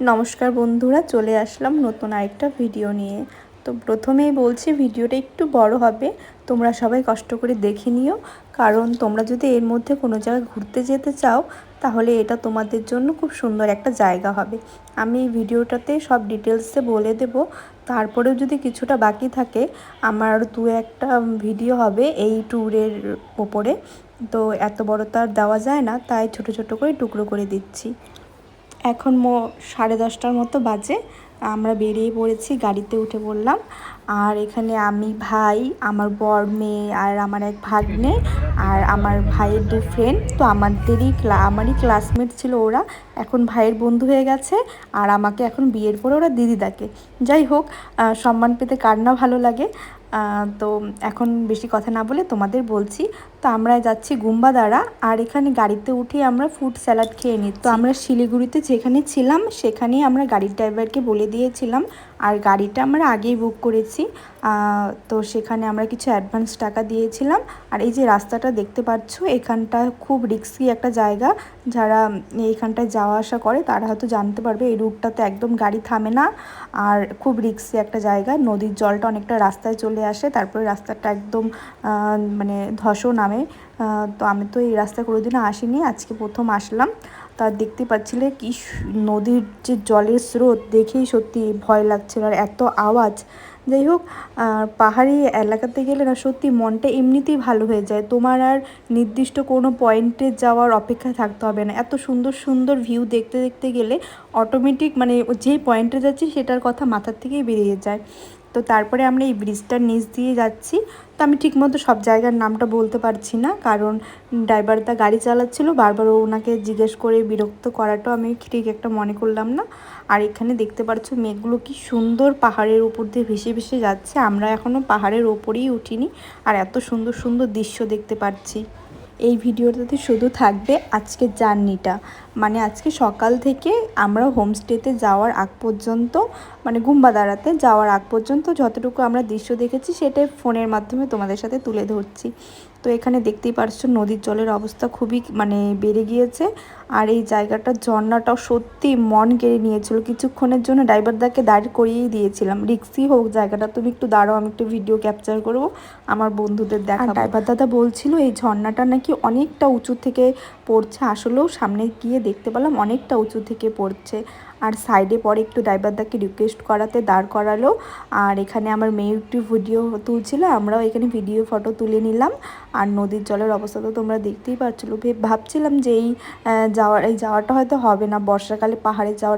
নমস্কার বন্ধুরা, চলে আসলাম নতুন আরেকটা ভিডিও নিয়ে। তো প্রথমেই বলছি ভিডিওটা একটু বড় হবে, তোমরা সবাই কষ্ট করে দেখে নিও। কারণ তোমরা যদি এর মধ্যে কোনো জায়গায় ঘুরতে যেতে চাও তাহলে এটা তোমাদের জন্য খুব সুন্দর একটা জায়গা হবে। আমি এই ভিডিওটাতে সব ডিটেলসে বলে দেব, তারপরেও যদি কিছুটা বাকি থাকে আমার দু একটা ভিডিও হবে এই ট্যুরের ওপরে। তো এত বড় তো আর দেওয়া যায় না, তাই ছোট ছোট করে টুকরো করে দিচ্ছি। এখন 10:30টার মতো বাজে, আমরা বেরিয়ে পড়েছি, গাড়িতে উঠে পড়লাম। আর এখানে আমি, ভাই, আমার বর, মেয়ে আর আমার এক ভাগ্নে আর আমার ভাইয়ের দু ফ্রেন্ড। তো আমারই ক্লাসমেট ছিল ওরা, এখন ভাইয়ের বন্ধু হয়ে গেছে। আর আমাকে এখন বিয়ের পরে ওরা দিদি ডাকে। যাই হোক, সম্মান পেতে কার না ভালো লাগে। তো এখন বেশি কথা না বলে তোমাদের বলছি। তো আমরা যাচ্ছি গুম্বাদারা, আর এখানে গাড়িতে উঠে আমরা ফুড স্যালাড খেয়ে নিই। তো আমরা শিলিগুড়িতে যেখানে ছিলাম সেখানেই আমরা গাড়ির ড্রাইভারকে বলে দিয়েছিলাম, আর গাড়িটা আমরা আগেই বুক করেছি। তো সেখানে আমরা কিছু অ্যাডভান্স টাকা দিয়েছিলাম। আর এই যে রাস্তাটা দেখতে পাচ্ছ, এখানটা খুব রিস্কি একটা জায়গা। যারা এইখানটায় যাওয়া আসা করে তারা হয়তো জানতে পারবে, এই রুটটাতে একদম গাড়ি থামে না, আর খুব রিস্কি একটা জায়গা। নদীর জলটা অনেকটা রাস্তায় চলে আসে, তারপরে রাস্তাটা একদম মানে ধসও নামে। তো আমি তো এই রাস্তায় কোনোদিনও আসিনি, আজকে প্রথম আসলাম। তা দেখতে পাচ্ছিলে কি নদীর যে জলের স্রোত, দেখেই সত্যি ভয় লাগছিল, আর এত আওয়াজ। যাই হোক, পাহাড়ি এলাকাতে গেলে না সত্যি মনটা এমনিতেই ভালো হয়ে যায়। তোমার আর নির্দিষ্ট কোনো পয়েন্টে যাওয়ার অপেক্ষায় থাকতে হবে না। এত সুন্দর সুন্দর ভিউ দেখতে দেখতে গেলে অটোমেটিক মানে যেই পয়েন্টে যাচ্ছি সেটার কথা মাথার থেকেই বেরিয়ে যায়। তো তারপরে আমরা এই ব্রিজটার নিচ দিয়ে যাচ্ছি। তো আমি ঠিকমতো সব জায়গার নামটা বলতে পারছি না, কারণ ড্রাইভারটা গাড়ি চালাচ্ছিল, বারবার ওনাকে জিজ্ঞেস করে বিরক্ত করাটাও আমি ঠিক একটা মনে করলাম না। আর এখানে দেখতে পাচ্ছ মেঘগুলো কি সুন্দর পাহাড়ের উপর দিয়ে ভেসে ভেসে যাচ্ছে। আমরা এখনও পাহাড়ের ওপরেই উঠিনি, আর এত সুন্দর সুন্দর দৃশ্য দেখতে পাচ্ছি। এই ভিডিওটাতে শুধু থাকবে আজকের জার্নিটা, মানে আজকে সকাল থেকে আমরা হোমস্টেতে যাওয়ার আগ পর্যন্ত, মানে গুম্বাদারাতে যাওয়ার আগ পর্যন্ত যতটুকু আমরা দৃশ্য দেখেছি সেটাই ফোনের মাধ্যমে তোমাদের সাথে তুলে ধরছি। তো এখানে দেখতেই পারছো নদীর জলের অবস্থা খুবই মানে বেড়ে গিয়েছে। আর এই জায়গাটার ঝর্ণাটাও সত্যি মন কেড়ে নিয়েছিল। কিছুক্ষণের জন্য ড্রাইভারদাকে দাঁড় করিয়েই দিয়েছিলাম, রিক্সি হোক জায়গাটা, তুমি একটু দাঁড়াও, আমি একটু ভিডিও ক্যাপচার করবো, আমার বন্ধুদের দেখাবো। ড্রাইভার দাদা বলছিল এই ঝর্ণাটা নাকি অনেকটা উঁচু থেকে পড়ছে। আসলেও সামনে গিয়ে দেখতে পেলাম অনেকটা উঁচু থেকে পড়ছে। আর সাইডে পরে একটু ড্রাইভারদাকে রিকোয়েস্ট করাতে দাঁড় করালো। আর এখানে আমার মেয়ে একটু ভিডিও তুলছিল, আমরাও এখানে ভিডিও ফটো তুলে নিলাম। আর নদীর জলের অবস্থা তো তোমরা দেখতেই পাচ্ছিলো। ভাবছিলাম যে এই যাওয়াটা হয়তো হবে না, বর্ষাকালে পাহাড়ে যাওয়া